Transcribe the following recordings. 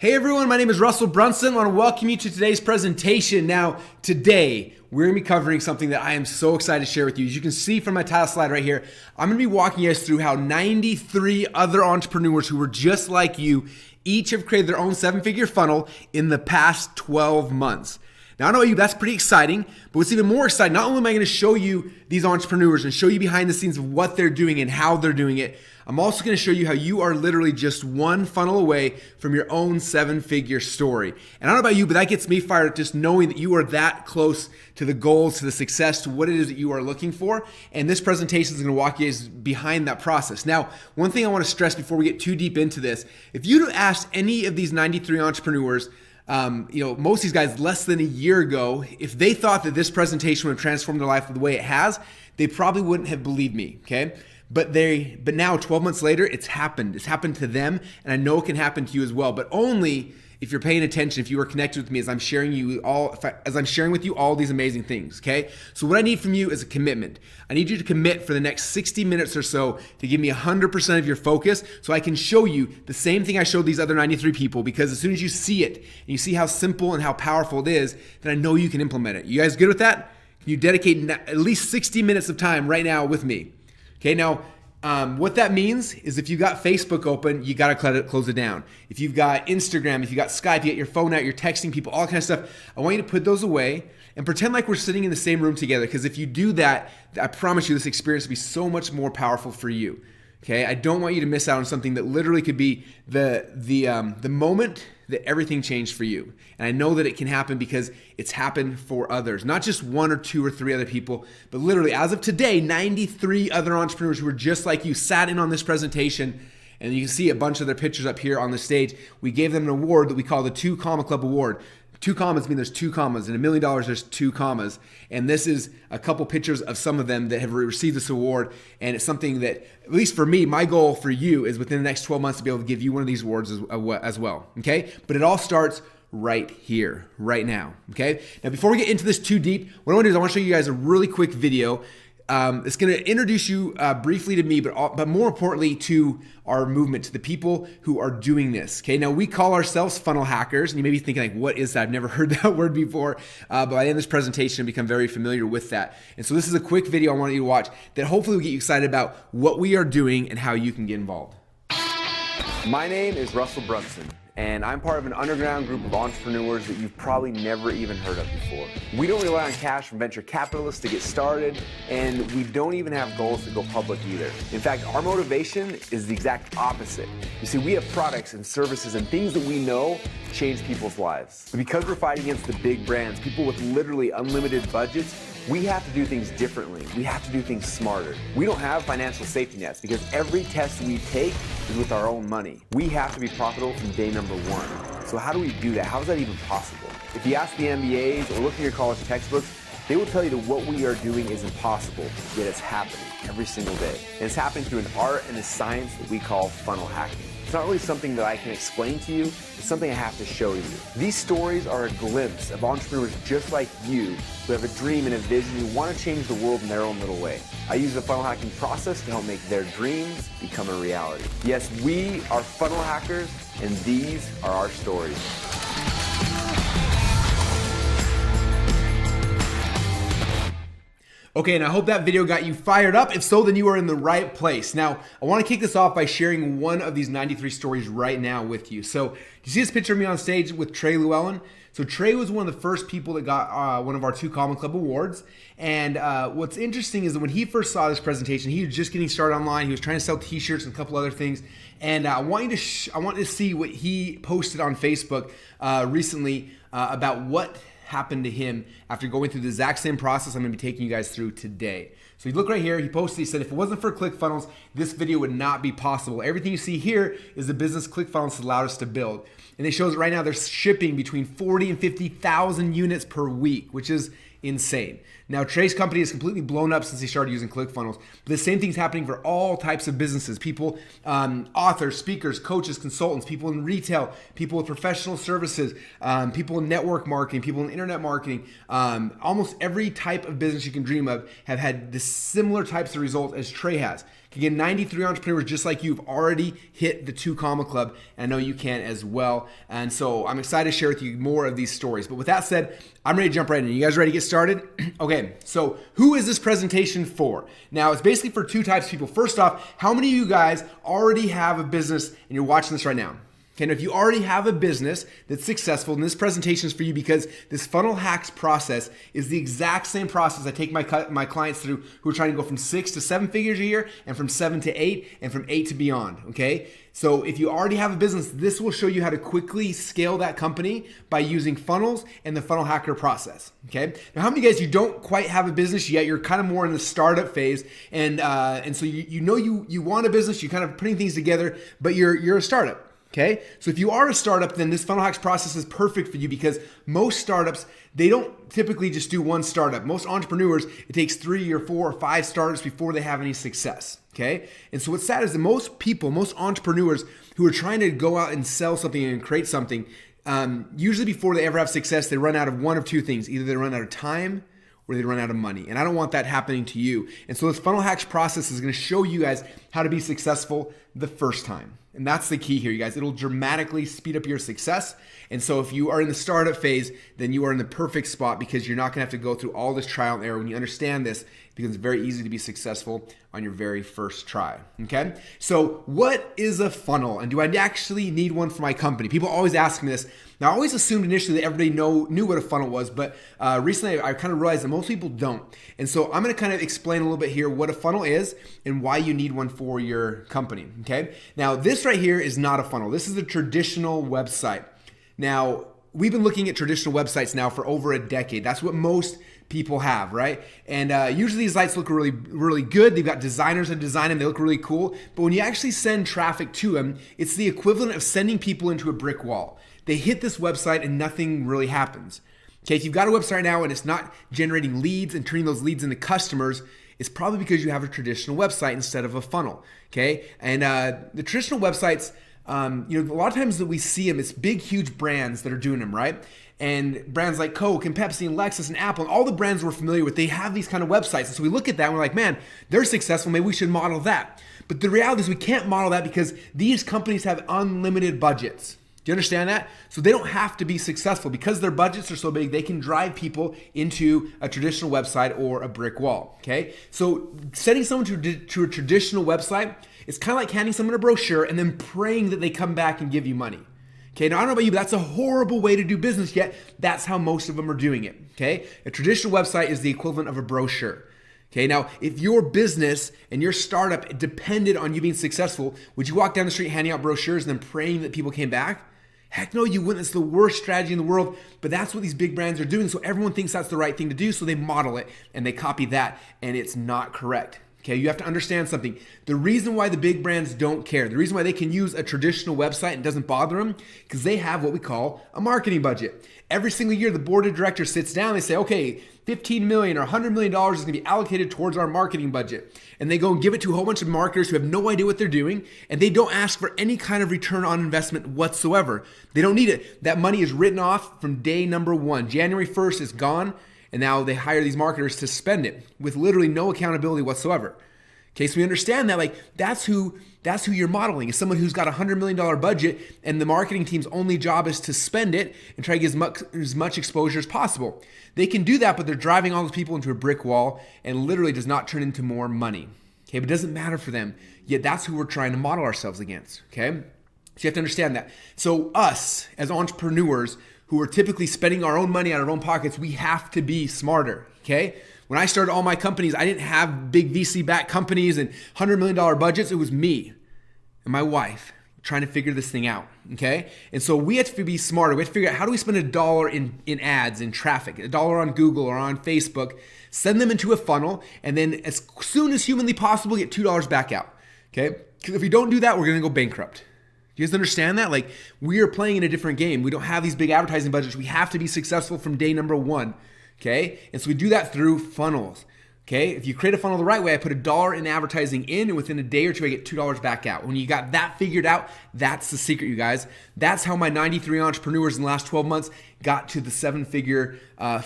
Hey everyone, my name is Russell Brunson. I want to welcome you to today's presentation. Now, today, we're going to be covering something that I am so excited to share with you. As you can see from my title slide right here, I'm going to be walking you guys through how 93 other entrepreneurs who were just like you each have created their own 7-figure funnel in the past 12 months. Now, I know you, that's pretty exciting, but what's even more exciting, not only am I going to show you these entrepreneurs and show you behind the scenes of what they're doing and how they're doing it, I'm also going to show you how you are literally just one funnel away from your own 7-figure story. And I don't know about you, but that gets me fired up just knowing that you are that close to the goals, to the success, to what it is that you are looking for. And this presentation is going to walk you guys behind that process. Now, one thing I want to stress before we get too deep into this, if you'd have asked any of these 93 entrepreneurs, most of these guys less than a year ago, if they thought that this presentation would transform their life the way it has, they probably wouldn't have believed me, okay? But now 12 months later, it's happened. It's happened to them, and I know it can happen to you as well, but only if you're paying attention, if you are connected with me as I'm sharing with you all these amazing things, okay? So what I need from you is a commitment. I need you to commit for the next 60 minutes or so to give me 100% of your focus so I can show you the same thing I showed these other 93 people, because as soon as you see it and you see how simple and how powerful it is, then I know you can implement it. You guys good with that? Can you dedicate at least 60 minutes of time right now with me? Okay, now what that means is if you've got Facebook open, you gotta close it down. If you've got Instagram, if you've got Skype, you get your phone out, you're texting people, all kind of stuff, I want you to put those away and pretend like we're sitting in the same room together, because if you do that, I promise you this experience will be so much more powerful for you. Okay, I don't want you to miss out on something that literally could be the moment that everything changed for you. And I know that it can happen because it's happened for others, not just one or two or three other people, but literally as of today, 93 other entrepreneurs who were just like you sat in on this presentation. And you can see a bunch of their pictures up here on the stage. We gave them an award that we call the 2 Comma Club Award. 2 commas mean there's 2 commas, and $1 million there's 2 commas. And this is a couple pictures of some of them that have received this award. And it's something that, at least for me, my goal for you is within the next 12 months to be able to give you one of these awards as well, okay? But it all starts right here, right now, okay? Now, before we get into this too deep, what I want to do is I want to show you guys a really quick video. It's going to introduce you briefly to me, but more importantly to our movement, to the people who are doing this. Okay, now we call ourselves funnel hackers, and you may be thinking like, what is that? I've never heard that word before, but by the end of this presentation, I've become very familiar with that. And so this is a quick video I want you to watch that hopefully will get you excited about what we are doing and how you can get involved. My name is Russell Brunson, and I'm part of an underground group of entrepreneurs that you've probably never even heard of before. We don't rely on cash from venture capitalists to get started, and we don't even have goals to go public either. In fact, our motivation is the exact opposite. You see, we have products and services and things that we know change people's lives. But because we're fighting against the big brands, people with literally unlimited budgets, we have to do things differently. We have to do things smarter. We don't have financial safety nets because every test we take is with our own money. We have to be profitable from day number 1. So how do we do that? How is that even possible? If you ask the MBAs or look in your college textbooks, they will tell you that what we are doing is impossible, yet it's happening every single day. And it's happening through an art and a science that we call funnel hacking. It's not really something that I can explain to you, it's something I have to show you. These stories are a glimpse of entrepreneurs just like you who have a dream and a vision who want to change the world in their own little way. I use the funnel hacking process to help make their dreams become a reality. Yes, we are funnel hackers, and these are our stories. Okay, and I hope that video got you fired up. If so, then you are in the right place. Now, I want to kick this off by sharing one of these 93 stories right now with you. So, you see this picture of me on stage with Trey Llewellyn? So Trey was one of the first people that got one of our 2 Comma Club awards. And what's interesting is that when he first saw this presentation, he was just getting started online. He was trying to sell t-shirts and a couple other things. And I want you to see what he posted on Facebook recently about what happened to him after going through the exact same process I'm going to be taking you guys through today. So you look right here, he posted, he said, if it wasn't for ClickFunnels, this video would not be possible. Everything you see here is the business ClickFunnels allowed us to build. And it shows right now they're shipping between 40 and 50,000 units per week, which is insane. Now, Trey's company is completely blown up since he started using ClickFunnels. But the same thing's happening for all types of businesses. People, authors, speakers, coaches, consultants, people in retail, people with professional services, people in network marketing, people in internet marketing. Almost every type of business you can dream of have had the similar types of results as Trey has. Again, 93 entrepreneurs just like you have already hit the 2 Comma Club, and I know you can as well. And so I'm excited to share with you more of these stories. But with that said, I'm ready to jump right in. You guys ready to get started? Okay, so who is this presentation for? Now, it's basically for 2 types of people. First off, how many of you guys already have a business and you're watching this right now? Okay, now if you already have a business that's successful, then this presentation is for you because this funnel hacks process is the exact same process I take my clients through who are trying to go from 6 to 7 figures a year and from 7 to 8 and from 8 to beyond, okay? So if you already have a business, this will show you how to quickly scale that company by using funnels and the funnel hacker process, okay? Now, how many of you guys, you don't quite have a business yet, you're kind of more in the startup phase, and so you know you want a business, you're kind of putting things together, but you're a startup. Okay, so if you are a startup, then this funnel hacks process is perfect for you because most startups, they don't typically just do one startup. Most entrepreneurs, it takes 3 or 4 or 5 startups before they have any success. Okay, and so what's sad is that most people, most entrepreneurs who are trying to go out and sell something and create something, usually before they ever have success, they run out of one of 2 things. Either they run out of time or they run out of money. And I don't want that happening to you. And so this funnel hacks process is going to show you guys how to be successful the first time. And that's the key here, you guys. It'll dramatically speed up your success. And so if you are in the startup phase, then you are in the perfect spot because you're not going to have to go through all this trial and error. When you understand this, it becomes very easy to be successful on your very first try, okay? So what is a funnel, and do I actually need one for my company? People always ask me this. Now, I always assumed initially that everybody knew what a funnel was, but recently I kind of realized that most people don't. And so I'm going to kind of explain a little bit here what a funnel is and why you need one for your company, okay? Now, this right here is not a funnel. This is a traditional website. Now, we've been looking at traditional websites now for over a decade. That's what most people have, right? And usually these sites look really, really good. They've got designers that design them. They look really cool. But when you actually send traffic to them, it's the equivalent of sending people into a brick wall. They hit this website and nothing really happens. Okay, if you've got a website right now and it's not generating leads and turning those leads into customers, it's probably because you have a traditional website instead of a funnel. Okay, and the traditional websites, a lot of times that we see them, it's big, huge brands that are doing them, right? And brands like Coke and Pepsi and Lexus and Apple and all the brands we're familiar with, they have these kind of websites. And so we look at that and we're like, man, they're successful. Maybe we should model that. But the reality is we can't model that because these companies have unlimited budgets. Do you understand that? So they don't have to be successful because their budgets are so big, they can drive people into a traditional website or a brick wall, okay? So sending someone to a traditional website, it's kind of like handing someone a brochure and then praying that they come back and give you money. Okay, now I don't know about you, but that's a horrible way to do business, yet that's how most of them are doing it, okay? A traditional website is the equivalent of a brochure. Okay, now if your business and your startup depended on you being successful, would you walk down the street handing out brochures and then praying that people came back? Heck no, you wouldn't. It's the worst strategy in the world, but that's what these big brands are doing. So everyone thinks that's the right thing to do, so they model it and they copy that, and it's not correct. Okay, you have to understand something. The reason why the big brands don't care, the reason why they can use a traditional website and it doesn't bother them, because they have what we call a marketing budget. Every single year, the board of directors sits down, they say, okay, $15 million or $100 million is gonna be allocated towards our marketing budget. And they go and give it to a whole bunch of marketers who have no idea what they're doing, and they don't ask for any kind of return on investment whatsoever. They don't need it. That money is written off from day number 1. January 1st is gone, and now they hire these marketers to spend it with literally no accountability whatsoever. Okay, so we understand that, like, that's who you're modeling, is someone who's got a $100 million budget and the marketing team's only job is to spend it and try to get as much exposure as possible. They can do that, but they're driving all those people into a brick wall and literally does not turn into more money. Okay, but it doesn't matter for them, yet that's who we're trying to model ourselves against, okay? So you have to understand that. So us, as entrepreneurs who are typically spending our own money out of our own pockets, we have to be smarter, okay? When I started all my companies, I didn't have big VC-backed companies and $100 million budgets. It was me and my wife trying to figure this thing out, okay? And so we have to be smarter. We have to figure out, how do we spend $1 in ads, in traffic, $1 on Google or on Facebook, send them into a funnel, and then as soon as humanly possible, get $2 back out, okay? Because if we don't do that, we're gonna go bankrupt. Do you guys understand that? Like, we are playing in a different game. We don't have these big advertising budgets. We have to be successful from day number 1. Okay, and so we do that through funnels. Okay, if you create a funnel the right way, I put $1 in advertising in, and within a day or two, I get $2 back out. When you got that figured out, that's the secret, you guys. That's how my 93 entrepreneurs in the last 12 months got to the 7-figure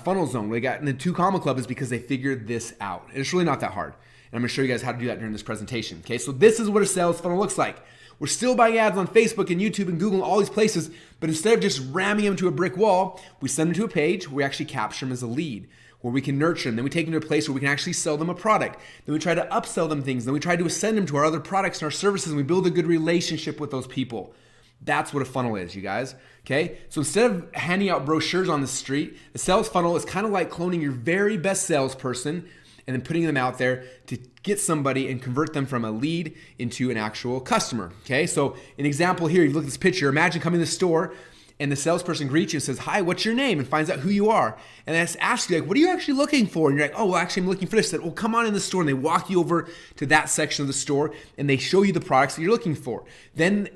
funnel zone. They got in the 2 Comma Club is because they figured this out. And it's really not that hard. I'm going to show you guys how to do that during this presentation. Okay, so this is what a sales funnel looks like. We're still buying ads on Facebook and YouTube and Google and all these places, but instead of just ramming them to a brick wall, we send them to a page where we actually capture them as a lead, where we can nurture them. Then we take them to a place where we can actually sell them a product. Then we try to upsell them things. Then we try to ascend them to our other products and our services, and we build a good relationship with those people. That's what a funnel is, you guys. Okay? So instead of handing out brochures on the street, a sales funnel is kind of like cloning your very best salesperson and then putting them out there to get somebody and convert them from a lead into an actual customer. Okay? So an example here, you look at this picture, imagine coming to the store and the salesperson greets you and says, "Hi, what's your name?" and finds out who you are. And then asks you, like, "What are you actually looking for?" And you're like, "Oh, well, actually, I'm looking for this." They said, "Well, come on in the store." And they walk you over to that section of the store and they show you the products that you're looking for. Then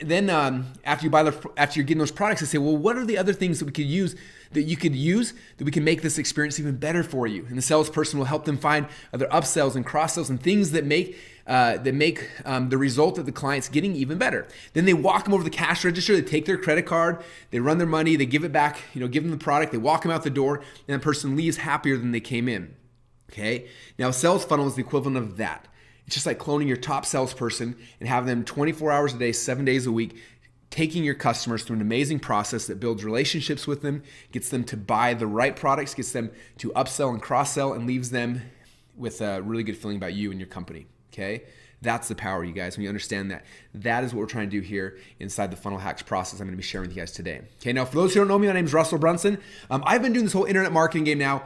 after you're getting those products, they say, "Well, what are the other things that we could use that we can make this experience even better for you?" And the salesperson will help them find other upsells and cross-sells and things that make the result that the client's getting even better. Then they walk them over the cash register, they take their credit card, they run their money, they give it back, give them the product, they walk them out the door, and the person leaves happier than they came in. Okay? Now, a sales funnel is the equivalent of that. It's just like cloning your top salesperson and having them 24 hours a day, 7 days a week, taking your customers through an amazing process that builds relationships with them, gets them to buy the right products, gets them to upsell and cross-sell, and leaves them with a really good feeling about you and your company. Okay? That's the power, you guys. When you understand that, that is what we're trying to do here inside the Funnel Hacks process I'm going to be sharing with you guys today. Okay, now for those who don't know me, my name is Russell Brunson. I've been doing this whole internet marketing game now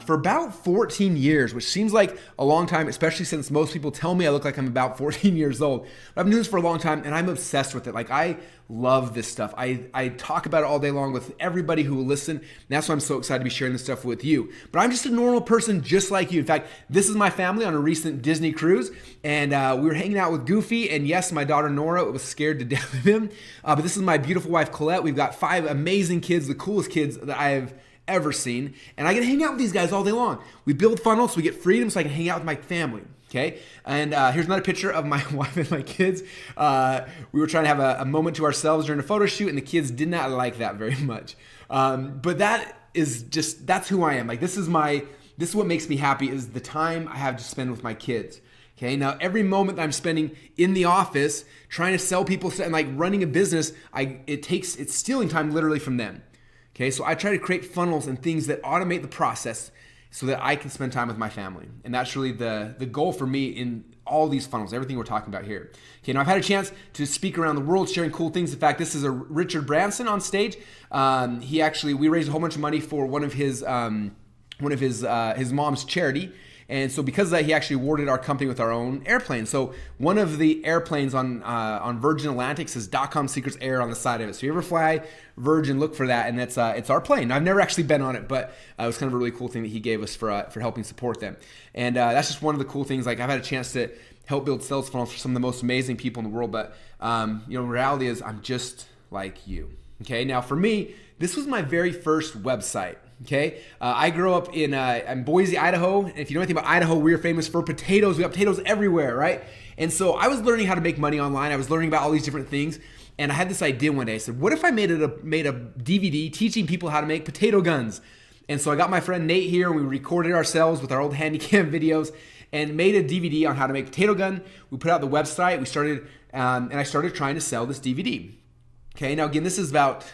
for about 14 years, which seems like a long time, especially since most people tell me I look like I'm about 14 years old. But I've been doing this for a long time and I'm obsessed with it. Like, I love this stuff. I talk about it all day long with everybody who will listen. And that's why I'm so excited to be sharing this stuff with you. But I'm just a normal person just like you. In fact, this is my family on a recent Disney cruise. And we were hanging out with Goofy. And yes, my daughter Nora was scared to death of him. But this is my beautiful wife Colette. We've got 5 amazing kids, the coolest kids that I have ever seen. And I get to hang out with these guys all day long. We build funnels so we get freedom so I can hang out with my family. Okay, and here's another picture of my wife and my kids. We were trying to have a moment to ourselves during a photo shoot, and the kids did not like that very much. But that's who I am. Like, this is what makes me happy, is the time I have to spend with my kids. Okay, now every moment that I'm spending in the office trying to sell people and like running a business, it's stealing time literally from them. Okay, so I try to create funnels and things that automate the process so that I can spend time with my family. And that's really the goal for me in all these funnels, everything we're talking about here. Okay, now I've had a chance to speak around the world sharing cool things. In fact, this is a Richard Branson on stage. We raised a whole bunch of money for one of his mom's charity. And so because of that, he actually awarded our company with our own airplane. So one of the airplanes on Virgin Atlantic says .com Secrets Air on the side of it. So if you ever fly Virgin, look for that, and it's our plane. I've never actually been on it, but it was kind of a really cool thing that he gave us for helping support them. And that's just one of the cool things. Like, I've had a chance to help build sales funnels for some of the most amazing people in the world, but reality is I'm just like you. Okay, now for me, this was my very first website. Okay, I grew up in Boise, Idaho. And if you know anything about Idaho, we're famous for potatoes. We got potatoes everywhere, right? And so I was learning how to make money online. I was learning about all these different things. And I had this idea one day. I said, what if I made a DVD teaching people how to make potato guns? And so I got my friend Nate here, and we recorded ourselves with our old Handycam videos and made a DVD on how to make potato gun. We put out the website. We started, and I started trying to sell this DVD. Okay, now again, this is about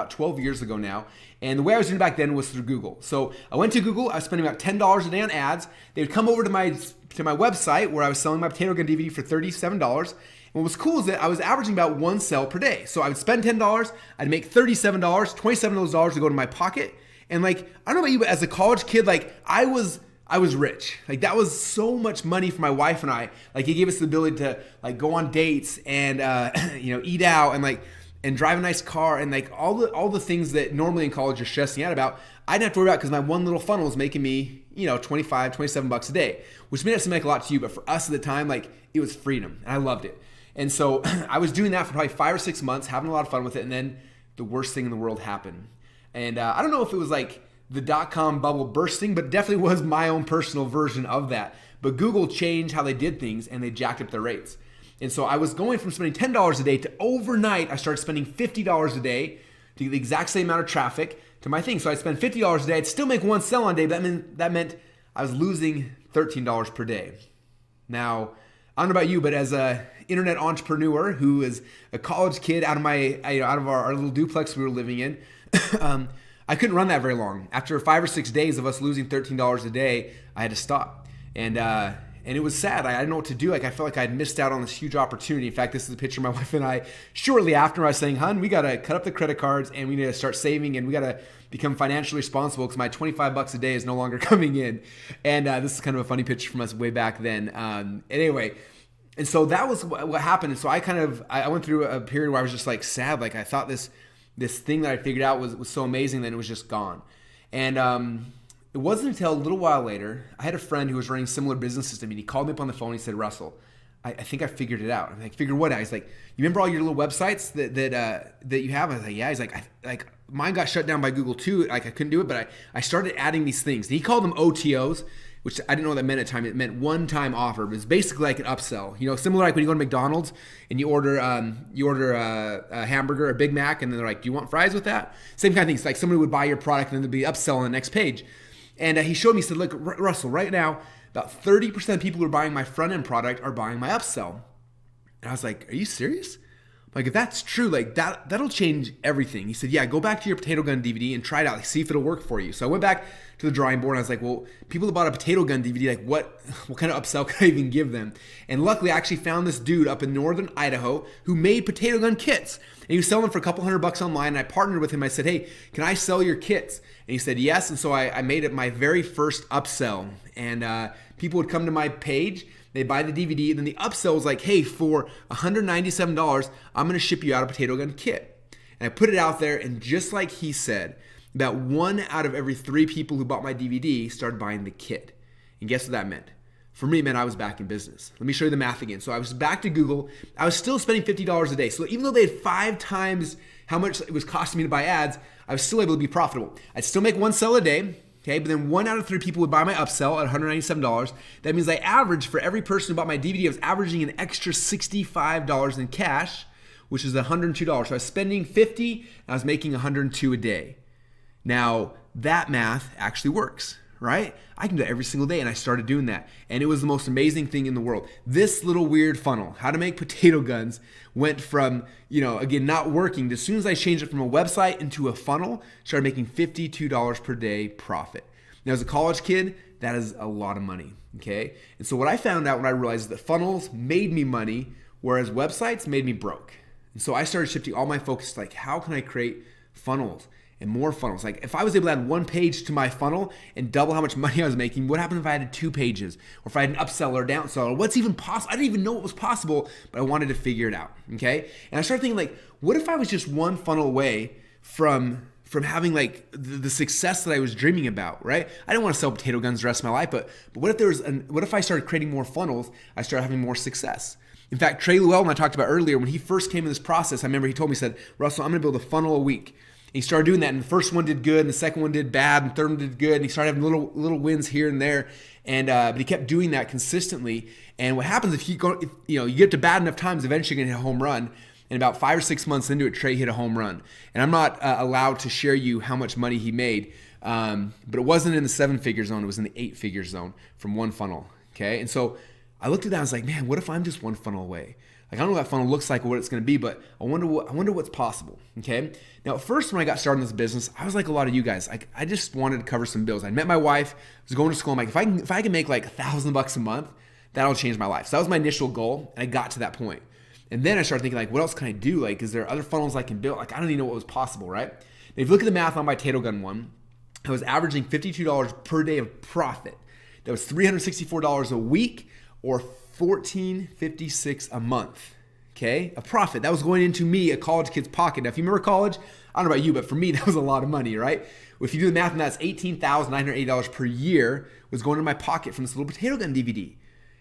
12 years ago now. And the way I was doing it back then was through Google. So I went to Google. I was spending about $10 a day on ads. They would come over to my website where I was selling my potato gun DVD for $37. And what was cool is that I was averaging about 1 sale per day. So I would spend $10, I'd make $37, $27 of those dollars would go to my pocket. And like, I don't know about you, but as a college kid, like I was rich. Like, that was so much money for my wife and I. Like, it gave us the ability to like go on dates and eat out and drive a nice car, and like all the things that normally in college you're stressing out about, I didn't have to worry about because my one little funnel was making me, $25, $27 a day, which may not seem like a lot to you, but for us at the time, like, it was freedom, and I loved it. And so I was doing that for probably 5 or 6 months, having a lot of fun with it, and then the worst thing in the world happened. And I don't know if it was like the .com bubble bursting, but it definitely was my own personal version of that. But Google changed how they did things, and they jacked up their rates. And so I was going from spending $10 a day to overnight, I started spending $50 a day to get the exact same amount of traffic to my thing. So I'd spend $50 a day. I'd still make 1 sale on a day, but that meant I was losing $13 per day. Now, I don't know about you, but as a internet entrepreneur who is a college kid out of our little duplex we were living in, I couldn't run that very long. After 5 or 6 days of us losing $13 a day, I had to stop. And it was sad. I didn't know what to do. Like, I felt like I had missed out on this huge opportunity. In fact, this is a picture of my wife and I shortly after. I was saying, "Hun, we got to cut up the credit cards and we need to start saving and we got to become financially responsible because my $25 a day is no longer coming in." And this is kind of a funny picture from us way back then. Anyway, and so that was what happened. And so I went through a period where I was just like sad. Like, I thought this thing that I figured out was so amazing, then it was just gone. And it wasn't until a little while later, I had a friend who was running similar businesses to me, and he called me up on the phone. He said, "Russell, I think I figured it out." I'm like, "Figured what out?" He's like, "You remember all your little websites that you have?" I was like, "Yeah." He's like, "Mine got shut down by Google too. Like, I couldn't do it, but I started adding these things." And he called them OTOs, which I didn't know what that meant at the time. It meant one-time offer. It was basically like an upsell. You know, similar like when you go to McDonald's and you order a hamburger, a Big Mac, and then they're like, "Do you want fries with that?" Same kind of thing. It's like somebody would buy your product and then there'd be upsell on the next page. And he showed me, he said, "Look, Russell, right now, about 30% of people who are buying my front-end product are buying my upsell." And I was like, "Are you serious?" Like, if that's true, like that'll change everything. He said, "Yeah, go back to your potato gun DVD and try it out. Like, see if it'll work for you." So I went back to the drawing board and I was like, well, people that bought a potato gun DVD, like what kind of upsell could I even give them? And luckily I actually found this dude up in northern Idaho who made potato gun kits. And he was selling them for a couple $100 online. And I partnered with him. I said, "Hey, can I sell your kits?" And he said, "Yes." And so I made it my very first upsell. And people would come to my page, they buy the DVD, and then the upsell was like, "Hey, for $197, I'm going to ship you out a potato gun kit." And I put it out there, and just like he said, about 1 out of every 3 people who bought my DVD started buying the kit. And guess what that meant? For me, it meant I was back in business. Let me show you the math again. So I was back to Google. I was still spending $50 a day. So even though they had 5 times how much it was costing me to buy ads, I was still able to be profitable. I'd still make 1 sale a day. Okay, but then 1 out of 3 people would buy my upsell at $197. That means I averaged, for every person who bought my DVD, I was averaging an extra $65 in cash, which is $102. So I was spending $50 and I was making $102 a day. Now, that math actually works, right? I can do it every single day, and I started doing that. And it was the most amazing thing in the world. This little weird funnel, how to make potato guns, went from, again, not working. As soon as I changed it from a website into a funnel, started making $52 per day profit. Now, as a college kid, that is a lot of money, okay? And so what I found out when I realized is that funnels made me money, whereas websites made me broke. And so I started shifting all my focus to, like, how can I create funnels? And more funnels. Like, if I was able to add 1 page to my funnel and double how much money I was making, what happens if I added 2 pages? Or if I had an upsell or downsell? Or what's even possible? I didn't even know what was possible, but I wanted to figure it out, okay? And I started thinking, like, what if I was just 1 funnel away from having, like, the success that I was dreaming about, right? I didn't want to sell potato guns the rest of my life, but what if I started creating more funnels, I started having more success? In fact, Trey Llewellyn, I talked about earlier, when he first came in this process, I remember he told me, he said, "Russell, I'm going to build a funnel a week." And he started doing that, and the first one did good, and the second one did bad, and the third one did good, and he started having little wins here and there. And but he kept doing that consistently. And what happens if you get to bad enough times, eventually you're gonna hit a home run. And about 5 or 6 months into it, Trey hit a home run. And I'm not allowed to share you how much money he made, but it wasn't in the 7-figure zone; it was in the 8-figure zone from 1 funnel. Okay, and so I looked at that, and I was like, man, what if I'm just 1 funnel away? Like, I don't know what that funnel looks like or what it's going to be, but I wonder what's possible, okay? Now, at first, when I got started in this business, I was like a lot of you guys. I just wanted to cover some bills. I met my wife, was going to school. I'm like, if I can make like $1,000 a month, that'll change my life. So that was my initial goal, and I got to that point. And then I started thinking, like, what else can I do? Like, is there other funnels I can build? Like, I don't even know what was possible, right? Now, if you look at the math on my potato gun one, I was averaging $52 per day of profit. That was $364 a week, or $14.56 a month, okay? A profit. That was going into me, a college kid's pocket. Now, if you remember college, I don't know about you, but for me, that was a lot of money, right? If you do the math on that, it's $18,980 per year was going into my pocket from this little potato gun DVD.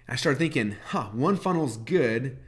And I started thinking, 1 funnel's good,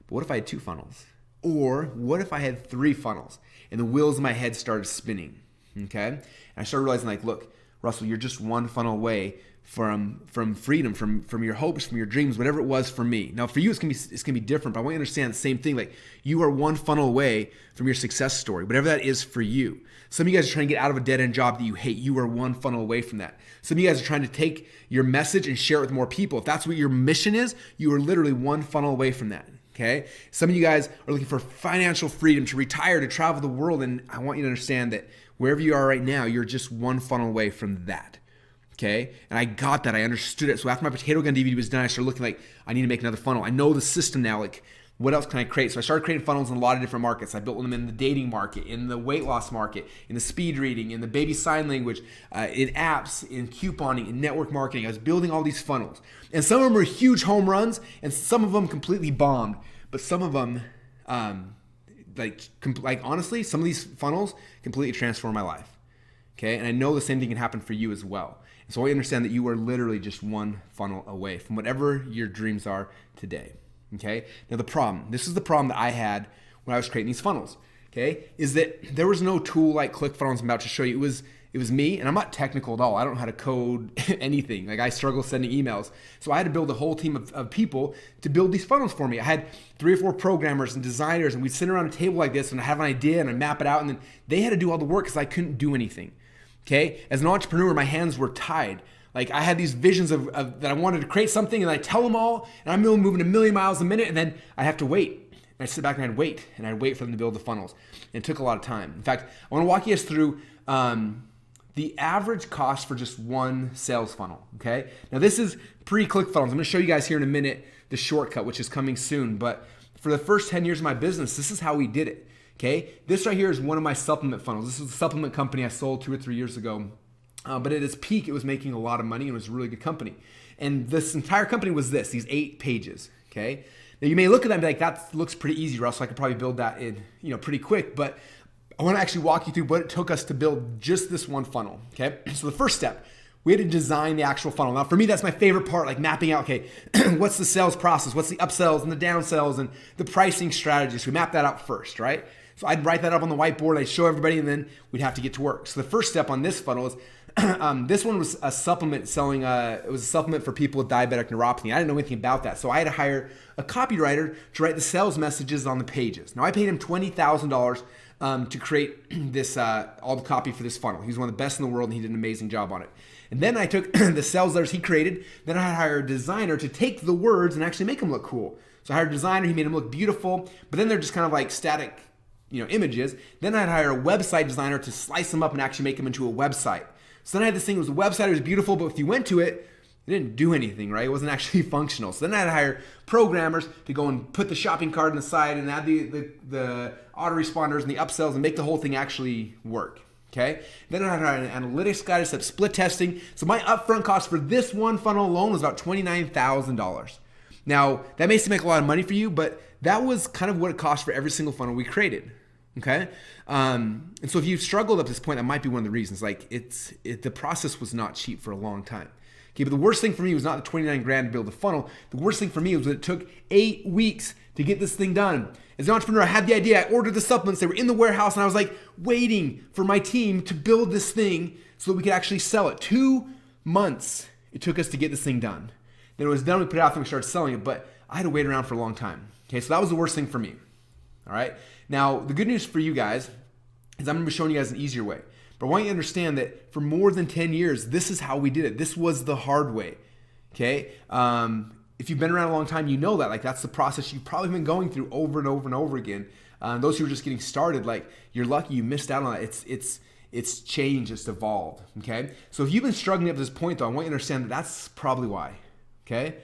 but what if I had 2 funnels? Or what if I had 3 funnels? And the wheels in my head started spinning, okay? And I started realizing, like, look, Russell, you're just 1 funnel away from freedom, from your hopes, from your dreams, whatever it was for me. Now for you, it's gonna be different, but I want you to understand the same thing. Like, you are one funnel away from your success story, whatever that is for you. Some of you guys are trying to get out of a dead-end job that you hate. You are one funnel away from that. Some of you guys are trying to take your message and share it with more people. If that's what your mission is, you are literally one funnel away from that. Okay? Some of you guys are looking for financial freedom, to retire, to travel the world, and I want you to understand that wherever you are right now, you're just one funnel away from that. Okay? And I got that. I understood it. So after my potato gun DVD was done, I started looking like, I need to make another funnel. I know the system now. Like, what else can I create? So I started creating funnels in a lot of different markets. I built them in the dating market, in the weight loss market, in the speed reading, in the baby sign language, in apps, in couponing, in network marketing. I was building all these funnels. And some of them were huge home runs, and some of them completely bombed. But some of them, like honestly, some of these funnels completely transformed my life. Okay? And I know the same thing can happen for you as well. And so I understand that you are literally just one funnel away from whatever your dreams are today. Okay? Now this is the problem that I had when I was creating these funnels, okay, is that there was no tool like ClickFunnels I'm about to show you. It was me, and I'm not technical at all. I don't know how to code anything. Like, I struggle sending emails. So I had to build a whole team of people to build these funnels for me. I had 3 or 4 programmers and designers, and we'd sit around a table like this and I have an idea and I map it out, and then they had to do all the work because I couldn't do anything. Okay? As an entrepreneur, my hands were tied. Like, I had these visions of that I wanted to create something, and I tell them all, and I'm moving a million miles a minute, and then I have to wait. And I'd sit back and I'd wait for them to build the funnels. And it took a lot of time. In fact, I want to walk you guys through the average cost for just one sales funnel, okay? Now, this is pre-ClickFunnels. I'm going to show you guys here in a minute the shortcut, which is coming soon. But for the first 10 years of my business, this is how we did it, okay? This right here is one of my supplement funnels. This is a supplement company I sold 2 or 3 years ago. But at its peak, it was making a lot of money, and it was a really good company. And this entire company was these 8 pages, okay? Now, you may look at that and be like, that looks pretty easy, Russell. I could probably build that in, pretty quick. But I want to actually walk you through what it took us to build just this one funnel, okay? So the first step, we had to design the actual funnel. Now, for me, that's my favorite part, like mapping out, okay, what's the sales process? What's the upsells and the downsells and the pricing strategies? So we map that out first, right? So I'd write that up on the whiteboard, I'd show everybody, and then we'd have to get to work. So the first step on this funnel is, this one was a supplement selling, it was a supplement for people with diabetic neuropathy. I didn't know anything about that. So I had to hire a copywriter to write the sales messages on the pages. Now, I paid him $20,000 to create this, all the copy for this funnel. He was one of the best in the world, and he did an amazing job on it. And then I took the sales letters he created. Then I had to hire a designer to take the words and actually make them look cool. So I hired a designer. He made them look beautiful, but then they're just kind of like static, images. Then I'd hire a website designer to slice them up and actually make them into a website. So then I had this thing, it was a website, it was beautiful, but if you went to it, it didn't do anything, right? It wasn't actually functional. So then I had to hire programmers to go and put the shopping cart on the side and add the autoresponders and the upsells and make the whole thing actually work, okay? Then I had to hire an analytics guy to set up split testing. So my upfront cost for this one funnel alone was about $29,000. Now, that may seem like a lot of money for you, but that was kind of what it cost for every single funnel we created. Okay, and so if you've struggled up to this point, that might be one of the reasons. Like, the process was not cheap for a long time. Okay, but the worst thing for me was not the 29 grand to build a funnel. The worst thing for me was that it took 8 weeks to get this thing done. As an entrepreneur, I had the idea. I ordered the supplements. They were in the warehouse, and I was like waiting for my team to build this thing so that we could actually sell it. 2 months it took us to get this thing done. Then it was done. We put it out there and we started selling it. But I had to wait around for a long time. Okay, so that was the worst thing for me. All right. Now, the good news for you guys is I'm going to be showing you guys an easier way. But I want you to understand that for more than 10 years, this is how we did it. This was the hard way. Okay? If you've been around a long time, you know that. Like, that's the process you've probably been going through over and over and over again. Those who are just getting started, like, you're lucky you missed out on that. It's changed. It's evolved. Okay? So if you've been struggling up to this point, though, I want you to understand that that's probably why. Okay?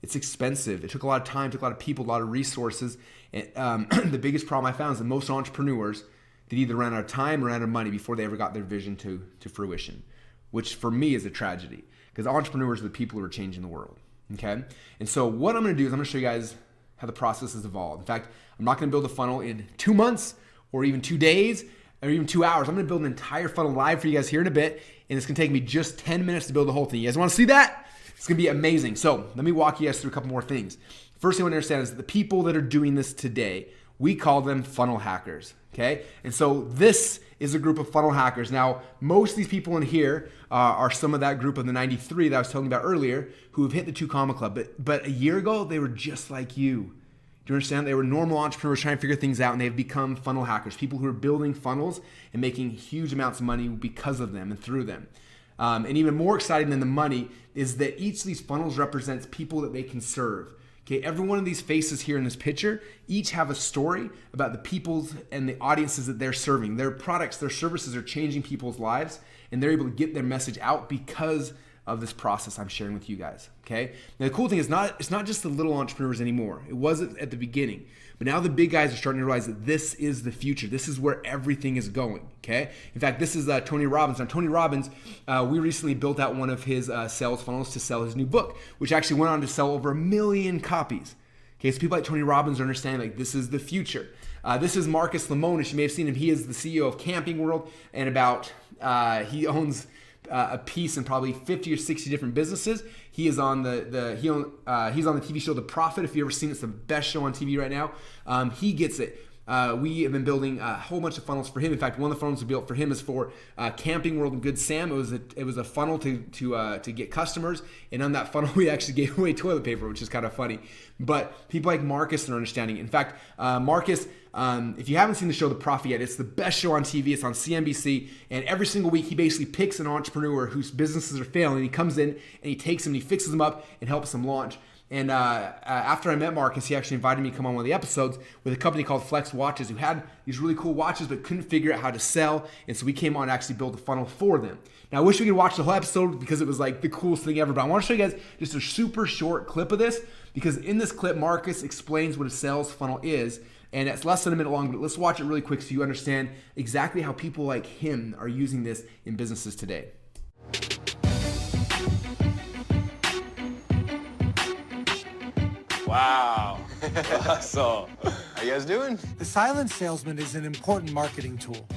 It's expensive. It took a lot of time, took a lot of people, a lot of resources. And, the biggest problem I found is that most entrepreneurs did either run out of time or run out of money before they ever got their vision to fruition, which for me is a tragedy, because entrepreneurs are the people who are changing the world. Okay? And so what I'm going to do is I'm going to show you guys how the process has evolved. In fact, I'm not going to build a funnel in 2 months or even 2 days or even 2 hours. I'm going to build an entire funnel live for you guys here in a bit, and it's going to take me just 10 minutes to build the whole thing. You guys want to see that? It's going to be amazing. So let me walk you guys through a couple more things. First thing I want to understand is that the people that are doing this today, we call them funnel hackers, okay? And so this is a group of funnel hackers. Now, most of these people in here are some of that group of the 93 that I was telling you about earlier who have hit the 2 Comma Club. But a year ago, they were just like you. Do you understand? They were normal entrepreneurs trying to figure things out, and they've become funnel hackers, people who are building funnels and making huge amounts of money because of them and through them. And even more exciting than the money is that each of these funnels represents people that they can serve. Okay, every one of these faces here in this picture each have a story about the peoples and the audiences that they're serving. Their products, their services are changing people's lives, and they're able to get their message out because of this process I'm sharing with you guys. Okay. Now the cool thing is it's not just the little entrepreneurs anymore. It was at the beginning, but now the big guys are starting to realize that this is the future. This is where everything is going. Okay. In fact, this is Tony Robbins. Now Tony Robbins, we recently built out one of his sales funnels to sell his new book, which actually went on to sell over 1 million copies. Okay. So people like Tony Robbins are understanding like this is the future. This is Marcus Lemonis. You may have seen him. He is the CEO of Camping World, and he owns a piece in probably 50 or 60 different businesses. He is on he's on the TV show The Prophet. If you've ever seen it, it's the best show on TV right now. He gets it. We have been building a whole bunch of funnels for him. In fact, one of the funnels we built for him is for Camping World and Good Sam. It was a funnel to get customers, and on that funnel we actually gave away toilet paper, which is kind of funny. But people like Marcus are understanding it. In fact, Marcus, if you haven't seen the show The Prophet yet, it's the best show on TV. It's on CNBC, and every single week he basically picks an entrepreneur whose businesses are failing. He comes in and he takes them and he fixes them up and helps them launch. And after I met Marcus, he actually invited me to come on one of the episodes with a company called Flex Watches, who had these really cool watches but couldn't figure out how to sell. And so we came on to actually build a funnel for them. Now, I wish we could watch the whole episode because it was like the coolest thing ever. But I want to show you guys just a super short clip of this, because in this clip, Marcus explains what a sales funnel is. And it's less than a minute long, but let's watch it really quick so you understand exactly how people like him are using this in businesses today. Wow. So, how you guys doing? The silent salesman is an important marketing tool,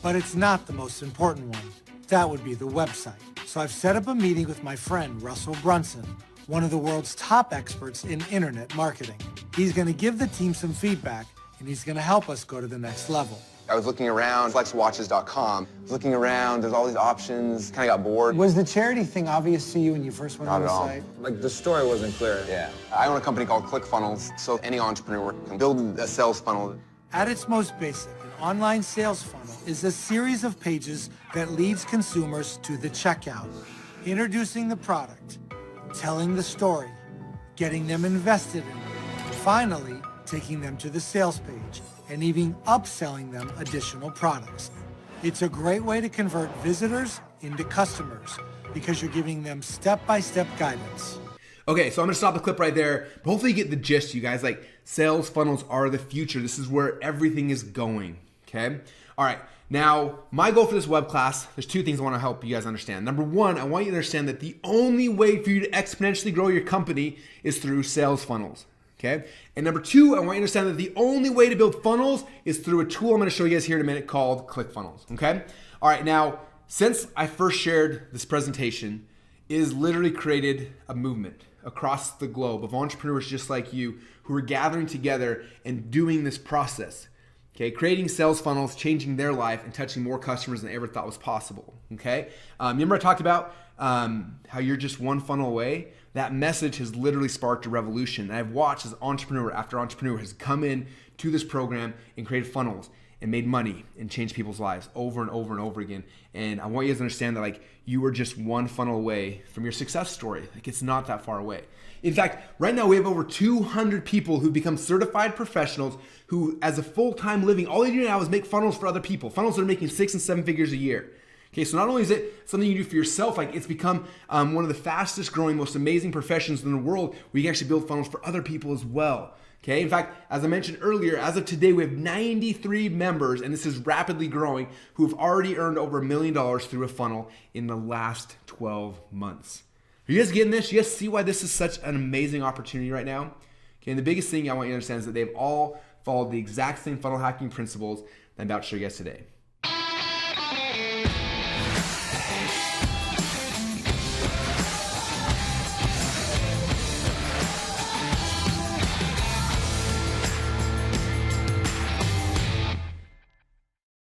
but it's not the most important one. That would be the website. So I've set up a meeting with my friend, Russell Brunson, one of the world's top experts in internet marketing. He's going to give the team some feedback, and he's going to help us go to the next level. I was looking around, flexwatches.com. Looking around, there's all these options, kind of got bored. Was the charity thing obvious to you when you first went on the site? Like, the story wasn't clear. Yeah. I own a company called ClickFunnels, so any entrepreneur can build a sales funnel. At its most basic, an online sales funnel is a series of pages that leads consumers to the checkout, introducing the product, telling the story, getting them invested in it, finally taking them to the sales page, and even upselling them additional products. It's a great way to convert visitors into customers because you're giving them step-by-step guidance. Okay, so I'm gonna stop the clip right there. But hopefully you get the gist, you guys. Like, sales funnels are the future. This is where everything is going, okay? All right, now my goal for this web class, there's 2 things I wanna help you guys understand. Number 1, I want you to understand that the only way for you to exponentially grow your company is through sales funnels. Okay. And number 2, I want you to understand that the only way to build funnels is through a tool I'm going to show you guys here in a minute called ClickFunnels. Okay. All right. Now, since I first shared this presentation, it has literally created a movement across the globe of entrepreneurs just like you who are gathering together and doing this process. Okay. Creating sales funnels, changing their life, and touching more customers than they ever thought was possible. Okay. Remember I talked about how you're just one funnel away? That message has literally sparked a revolution. And I've watched as entrepreneur after entrepreneur has come in to this program and created funnels and made money and changed people's lives over and over and over again. And I want you guys to understand that like you are just one funnel away from your success story. Like, it's not that far away. In fact, right now we have over 200 people who become certified professionals who, as a full-time living, all they do now is make funnels for other people. Funnels that are making 6 and 7 figures a year. Okay, so not only is it something you do for yourself, like it's become one of the fastest growing, most amazing professions in the world where you can actually build funnels for other people as well. Okay, in fact, as I mentioned earlier, as of today, we have 93 members, and this is rapidly growing, who have already earned over $1 million through a funnel in the last 12 months. Are you guys getting this? You guys see why this is such an amazing opportunity right now? Okay, and the biggest thing I want you to understand is that they've all followed the exact same funnel hacking principles that I'm about to show you guys today.